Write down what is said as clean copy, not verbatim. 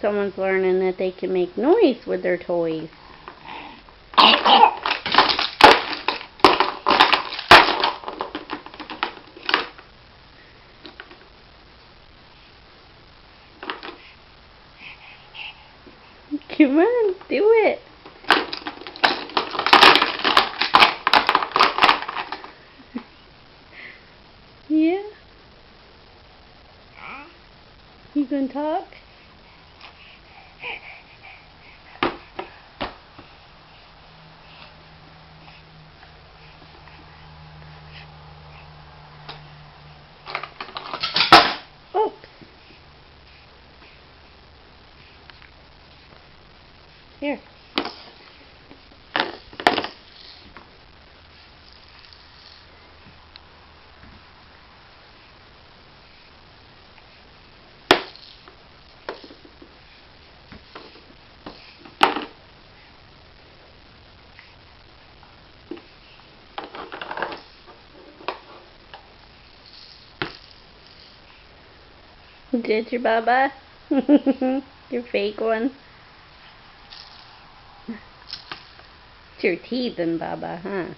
someone's learning that they can make noise with their toys. Come on, do it. Yeah. You gonna talk? Oops. Here. Did you, Baba? Your fake one? It's your teeth and Baba, huh?